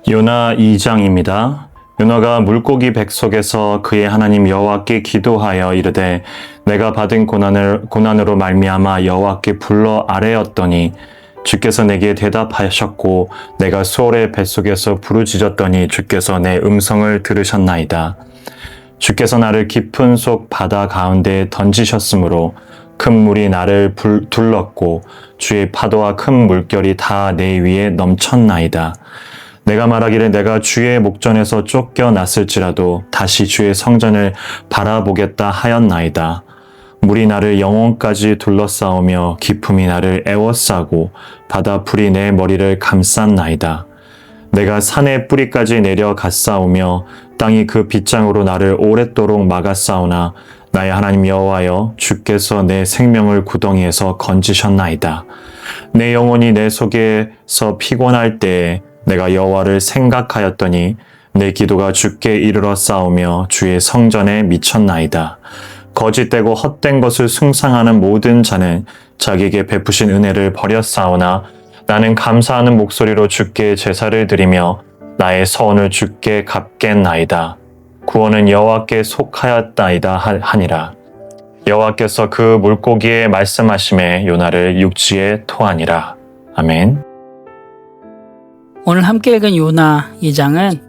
요나 2장입니다. 요나가 물고기 뱃속에서 그의 하나님 여호와께 기도하여 이르되 내가 받은 고난으로 말미암아 여호와께 불러 아뢰었더니 주께서 내게 대답하셨고 내가 수월의 뱃속에서 부르짖었더니 주께서 내 음성을 들으셨나이다. 주께서 나를 깊은 속 바다 가운데에 던지셨으므로 큰 물이 나를 둘렀고 주의 파도와 큰 물결이 다 내 위에 넘쳤나이다. 내가 말하기를 내가 주의 목전에서 쫓겨났을지라도 다시 주의 성전을 바라보겠다 하였나이다. 물이 나를 영혼까지 둘러싸오며 깊음이 나를 애워싸고 바다 불이 내 머리를 감쌌나이다. 내가 산의 뿌리까지 내려갔사오며 땅이 그 빗장으로 나를 오랫도록 막았사오나 나의 하나님 여호와여 주께서 내 생명을 구덩이에서 건지셨나이다. 내 영혼이 내 속에서 피곤할 때에 내가 여호와를 생각하였더니 내 기도가 주께 이르러 싸우며 주의 성전에 미쳤나이다. 거짓되고 헛된 것을 숭상하는 모든 자는 자기에게 베푸신 은혜를 버렸사오나 나는 감사하는 목소리로 주께 제사를 드리며 나의 서원을 주께 갚겠나이다. 구원은 여호와께 속하였나이다 하니라. 여호와께서 그 물고기에 말씀하심에 요나를 육지에 토하니라. 아멘. 오늘 함께 읽은 요나 2장은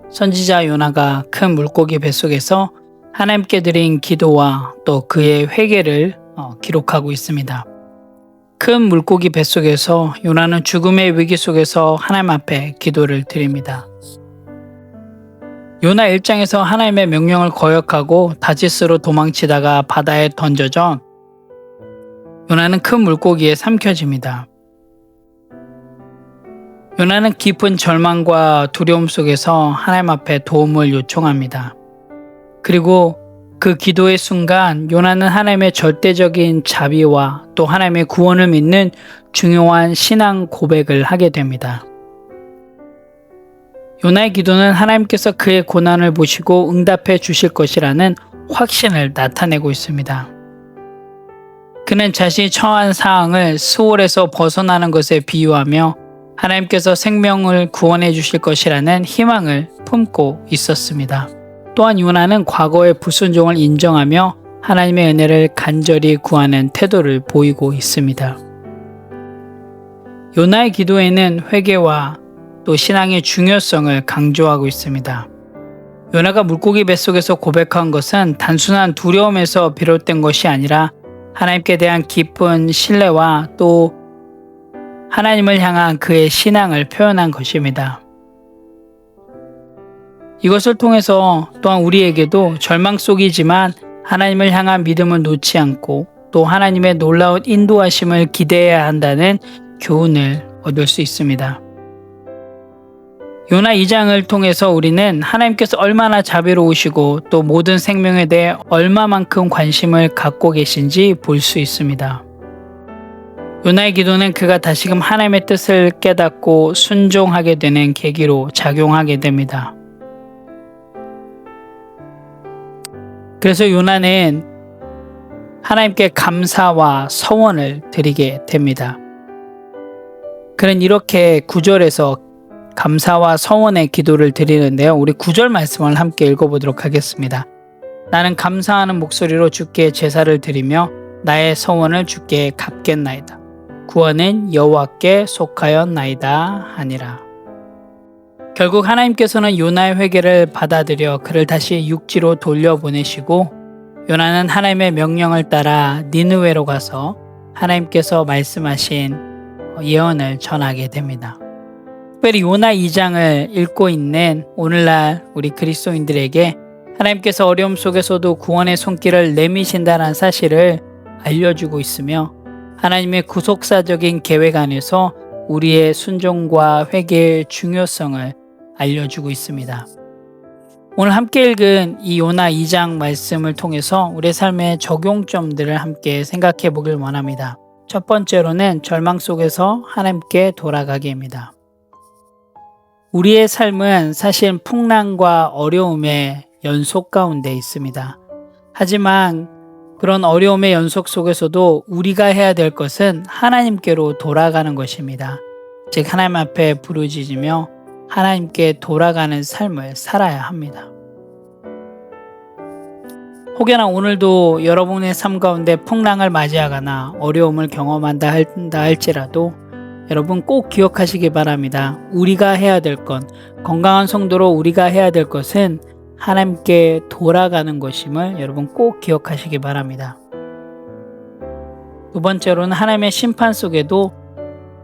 선지자 요나가 큰 물고기 뱃속에서 하나님께 드린 기도와 또 그의 회개를 기록하고 있습니다. 큰 물고기 뱃속에서 요나는 죽음의 위기 속에서 하나님 앞에 기도를 드립니다. 요나 1장에서 하나님의 명령을 거역하고 다짓으로 도망치다가 바다에 던져져 요나는 큰 물고기에 삼켜집니다. 요나는 깊은 절망과 두려움 속에서 하나님 앞에 도움을 요청합니다. 그리고 그 기도의 순간 요나는 하나님의 절대적인 자비와 또 하나님의 구원을 믿는 중요한 신앙 고백을 하게 됩니다. 요나의 기도는 하나님께서 그의 고난을 보시고 응답해 주실 것이라는 확신을 나타내고 있습니다. 그는 자신이 처한 상황을 수월에서 벗어나는 것에 비유하며 하나님께서 생명을 구원해 주실 것이라는 희망을 품고 있었습니다. 또한 요나는 과거의 불순종을 인정하며 하나님의 은혜를 간절히 구하는 태도를 보이고 있습니다. 요나의 기도에는 회개와 또 신앙의 중요성을 강조하고 있습니다. 요나가 물고기 뱃속에서 고백한 것은 단순한 두려움에서 비롯된 것이 아니라 하나님께 대한 깊은 신뢰와 또 하나님을 향한 그의 신앙을 표현한 것입니다. 이것을 통해서 또한 우리에게도 절망 속이지만 하나님을 향한 믿음을 놓지 않고 또 하나님의 놀라운 인도하심을 기대해야 한다는 교훈을 얻을 수 있습니다. 요나 2장을 통해서 우리는 하나님께서 얼마나 자비로우시고 또 모든 생명에 대해 얼마만큼 관심을 갖고 계신지 볼 수 있습니다. 요나의 기도는 그가 다시금 하나님의 뜻을 깨닫고 순종하게 되는 계기로 작용하게 됩니다. 그래서 요나는 하나님께 감사와 서원을 드리게 됩니다. 그는 이렇게 9절에서 감사와 서원의 기도를 드리는데요. 우리 9절 말씀을 함께 읽어보도록 하겠습니다. 나는 감사하는 목소리로 주께 제사를 드리며 나의 서원을 주께 갚겠나이다. 구원은 여호와께 속하였나이다 하니라. 결국 하나님께서는 요나의 회개를 받아들여 그를 다시 육지로 돌려보내시고 요나는 하나님의 명령을 따라 니느웨로 가서 하나님께서 말씀하신 예언을 전하게 됩니다. 특별히 요나 2장을 읽고 있는 오늘날 우리 그리스도인들에게 하나님께서 어려움 속에서도 구원의 손길을 내미신다는 사실을 알려주고 있으며 하나님의 구속사적인 계획 안에서 우리의 순종과 회개의 중요성을 알려주고 있습니다. 오늘 함께 읽은 이 요나 2장 말씀을 통해서 우리의 삶의 적용점들을 함께 생각해 보길 원합니다. 첫 번째로는 절망 속에서 하나님께 돌아가기입니다. 우리의 삶은 사실 풍랑과 어려움의 연속 가운데 있습니다. 하지만 그런 어려움의 연속 속에서도 우리가 해야 될 것은 하나님께로 돌아가는 것입니다. 즉 하나님 앞에 부르짖으며 하나님께 돌아가는 삶을 살아야 합니다. 혹여나 오늘도 여러분의 삶 가운데 풍랑을 맞이하거나 어려움을 경험한다 할지라도 여러분 꼭 기억하시기 바랍니다. 우리가 해야 될 건, 건강한 성도로 우리가 해야 될 것은 하나님께 돌아가는 것임을 여러분 꼭 기억하시기 바랍니다. 두 번째로는 하나님의 심판 속에도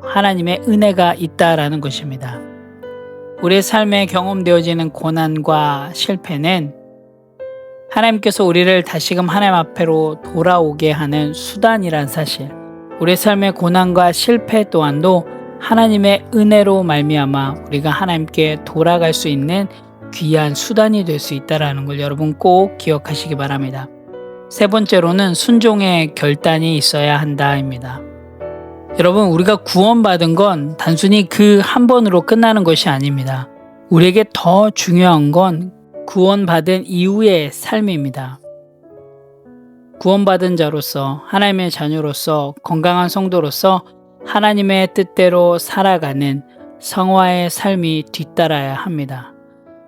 하나님의 은혜가 있다라는 것입니다. 우리의 삶에 경험되어지는 고난과 실패는 하나님께서 우리를 다시금 하나님 앞으로 돌아오게 하는 수단이란 사실, 우리의 삶의 고난과 실패 또한도 하나님의 은혜로 말미암아 우리가 하나님께 돌아갈 수 있는 귀한 수단이 될 수 있다는 걸 여러분 꼭 기억하시기 바랍니다. 세 번째로는 순종의 결단이 있어야 한다입니다. 여러분, 우리가 구원받은 건 단순히 그 한 번으로 끝나는 것이 아닙니다. 우리에게 더 중요한 건 구원받은 이후의 삶입니다. 구원받은 자로서, 하나님의 자녀로서, 건강한 성도로서 하나님의 뜻대로 살아가는 성화의 삶이 뒤따라야 합니다.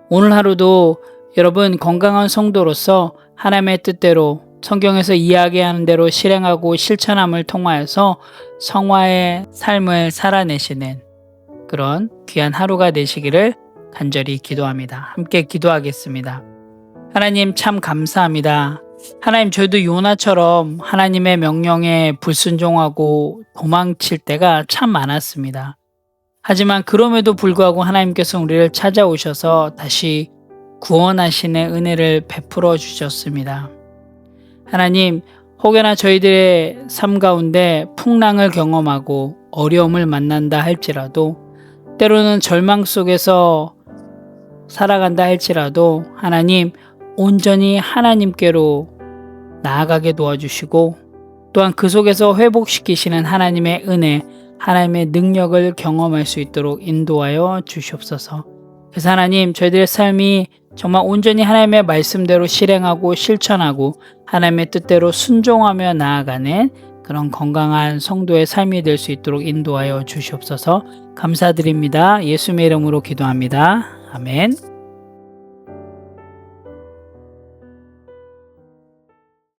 오늘 하루도 여러분 건강한 성도로서 하나님의 뜻대로 성경에서 이야기하는 대로 실행하고 실천함을 통하여서 성화의 삶을 살아내시는 그런 귀한 하루가 되시기를 간절히 기도합니다. 함께 기도하겠습니다. 하나님 참 감사합니다. 하나님, 저희도 요나처럼 하나님의 명령에 불순종하고 도망칠 때가 참 많았습니다. 하지만 그럼에도 불구하고 하나님께서 우리를 찾아오셔서 다시 구원하시는 은혜를 베풀어 주셨습니다. 하나님, 혹여나 저희들의 삶 가운데 풍랑을 경험하고 어려움을 만난다 할지라도, 때로는 절망 속에서 살아간다 할지라도 하나님, 온전히 하나님께로 나아가게 도와주시고 또한 그 속에서 회복시키시는 하나님의 은혜, 하나님의 능력을 경험할 수 있도록 인도하여 주시옵소서. 그래서 하나님, 저희들의 삶이 정말 온전히 하나님의 말씀대로 실행하고 실천하고 하나님의 뜻대로 순종하며 나아가는 그런 건강한 성도의 삶이 될 수 있도록 인도하여 주시옵소서. 감사드립니다. 예수님의 이름으로 기도합니다. 아멘.